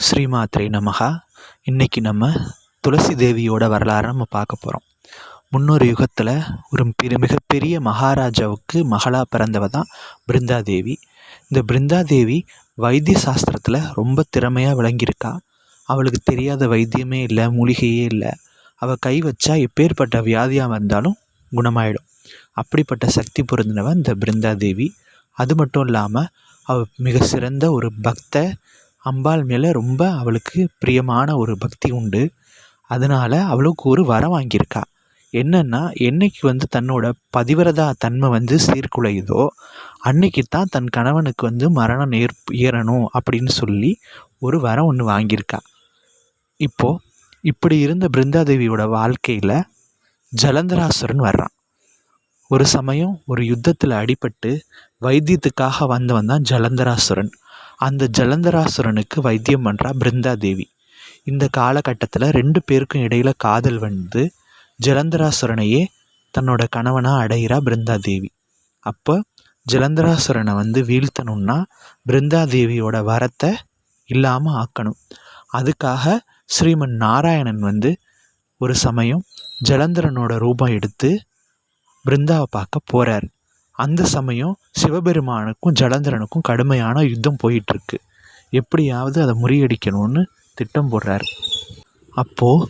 ஸ்ரீமாத்ரே நமஹா. இன்றைக்கி நம்ம துளசி தேவியோட வரலாறை நம்ம பார்க்க போகிறோம். முன்னொரு யுகத்தில் ஒரு மிகப்பெரிய மகாராஜாவுக்கு மகளாக பிறந்தவ தான் பிருந்தாதேவி. இந்த பிருந்தாதேவி வைத்திய சாஸ்திரத்தில் ரொம்ப திறமையாக விளங்கியிருக்கா. அவளுக்கு தெரியாத வைத்தியமே இல்லை, மூலிகையே இல்லை. அவள் கை வச்சா எப்பேற்பட்ட வியாதியாக வந்தாலும் குணமாயிடும். அப்படிப்பட்ட சக்தி பொருந்தினவன் இந்த பிருந்தாதேவி. அது மட்டும் இல்லாமல் அவள் மிக சிறந்த ஒரு பக்த. அம்பாள் மேலே ரொம்ப அவளுக்கு பிரியமான ஒரு பக்தி உண்டு. அதனால் அவளுக்கு ஒரு வரம் வாங்கியிருக்கா. என்னென்னா, என்னைக்கு தன்னோட பதிவிரதா தன்மை சீர்குலையுதோ அன்னைக்கு தான் தன் கணவனுக்கு மரணம் ஏறணும் அப்படின்னு சொல்லி ஒரு வரம் ஒன்று வாங்கியிருக்கா. இப்போது இப்படி இருந்த பிருந்தாதேவியோட வாழ்க்கையில் ஜலந்தராசுரன் வர்றான். ஒரு சமயம் ஒரு யுத்தத்தில் அடிபட்டு வைத்தியத்துக்காக வந்தவன் தான் ஜலந்தராசுரன். அந்த ஜலந்தராசுரனுக்கு வைத்தியம் பண்ணுறா பிருந்தாதேவி. இந்த காலகட்டத்தில் 2 பேருக்கும் இடையில் காதல் ஜலந்தராசுரனையே தன்னோட கணவனாக அடைகிறா பிருந்தாதேவி. அப்போ ஜலந்தராசுரனை வீழ்த்தணும்னா பிருந்தாதேவியோட வரத்தை இல்லாமல் ஆக்கணும். அதுக்காக ஸ்ரீமன் நாராயணன் ஒரு சமயம் ஜலந்தரனோட ரூபம் எடுத்து பிருந்தாவை பார்க்க போகிறார். அந்த சமயம் சிவபெருமானுக்கும் ஜலந்தரனுக்கும் கடுமையான யுத்தம் போயிட்டுருக்கு. எப்படியாவது அதை முறியடிக்கணும்னு திட்டம் போடுறார். அப்போது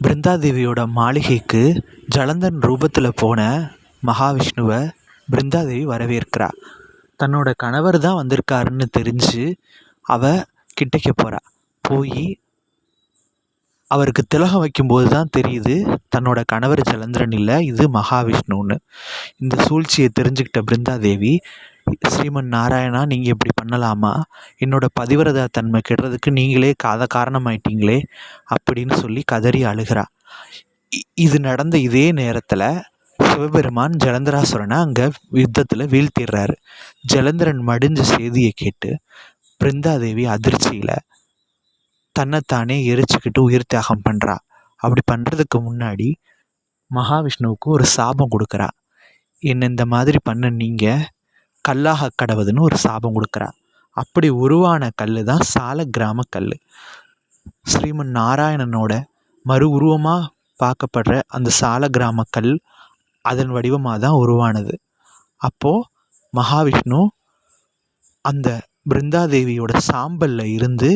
பிருந்தாதேவியோட மாளிகைக்கு ஜலந்தரன் ரூபத்தில் போன மகாவிஷ்ணுவை பிருந்தாதேவி வரவேற்கிறா. தன்னோட கணவர் தான் வந்திருக்காருன்னு தெரிஞ்சு அவள் கிட்டக்க போகிறா. போய் அவருக்கு திலகம் வைக்கும்போது தான் தெரியுது தன்னோட கணவர் ஜலந்தரன் இல்லை, இது மகாவிஷ்ணுன்னு. இந்த சூழ்ச்சியை தெரிஞ்சுக்கிட்ட பிருந்தாதேவி, ஸ்ரீமன் நாராயணா, நீங்கள் இப்படி பண்ணலாமா? என்னோட பதிவிரதா தன்மை கெடுறதுக்கு நீங்களே காரணமாயிட்டீங்களே அப்படின்னு சொல்லி கதறி அழுகிறா. இது நடந்த இதே நேரத்தில் சிவபெருமான் ஜலந்தராசுரனை அங்கே யுத்தத்தில் வீழ்த்திடுறாரு. ஜலந்தரன் மடிஞ்ச செய்தியை கேட்டு பிருந்தாதேவி அதிர்ச்சியில் தன்னைத்தானே எரிச்சுக்கிட்டு உயிர் தியாகம் பண்ணுறா. அப்படி பண்ணுறதுக்கு முன்னாடி மகாவிஷ்ணுவுக்கு ஒரு சாபம் கொடுக்குறா. என்ன இந்த மாதிரி பண்ண நீங்கள் கல்லாக கடவுதுன்னு ஒரு சாபம் கொடுக்குறா. அப்படி உருவான கல் தான் சாலக்கிராம கல். ஸ்ரீமன் நாராயணனோட மறு உருவமாக பார்க்கப்படுற அந்த சாலக்கிராம கல் அதன் வடிவமாக தான் உருவானது. அப்போது மகாவிஷ்ணு அந்த பிருந்தாதேவியோட சாம்பலில் இருந்து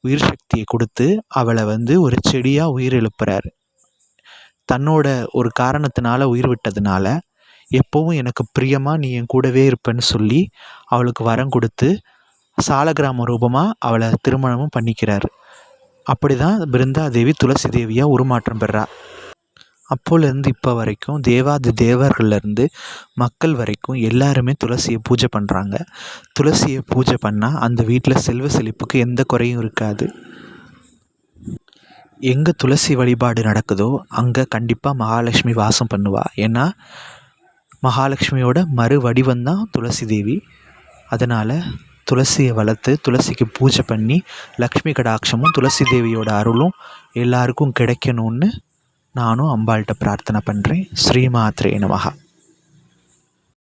உயிர் சக்தியை கொடுத்து அவளை ஒரு செடியாக உயிர் எழுப்புறாரு. தன்னோட ஒரு காரணத்தினால உயிர் விட்டதுனால எப்போவும் எனக்கு பிரியமாக நீ என் கூடவே இருப்பேன்னு சொல்லி அவளுக்கு வரம் கொடுத்து சாலக்கிராம ரூபமாக அவளை திருமணமும் பண்ணிக்கிறாரு. அப்படி தான் பிருந்தாதேவி துளசி தேவியாக உருமாற்றம் பெறா. அப்போலேருந்து இப்போ வரைக்கும் தேவாதி தேவர்கள்லேருந்து மக்கள் வரைக்கும் எல்லாருமே துளசியை பூஜை பண்ணுறாங்க. துளசியை பூஜை பண்ணால் அந்த வீட்டில் செல்வ செழிப்புக்கு எந்த குறையும் இருக்காது. எங்கே துளசி வழிபாடு நடக்குதோ அங்கே கண்டிப்பாக மகாலட்சுமி வாசம் பண்ணுவாள். ஏன்னா மகாலட்சுமியோட மறு வடிவந்தான் துளசி தேவி. அதனால் துளசியை வளர்த்து துளசிக்கு பூஜை பண்ணி லக்ஷ்மி கடாட்சமும் துளசி தேவியோட அருளும் எல்லாருக்கும் கிடைக்கணும்னு நானும் அம்பாள்கிட்ட பிரார்த்தனை பண்ணுறேன். ஸ்ரீமாத்ரே நமஹா.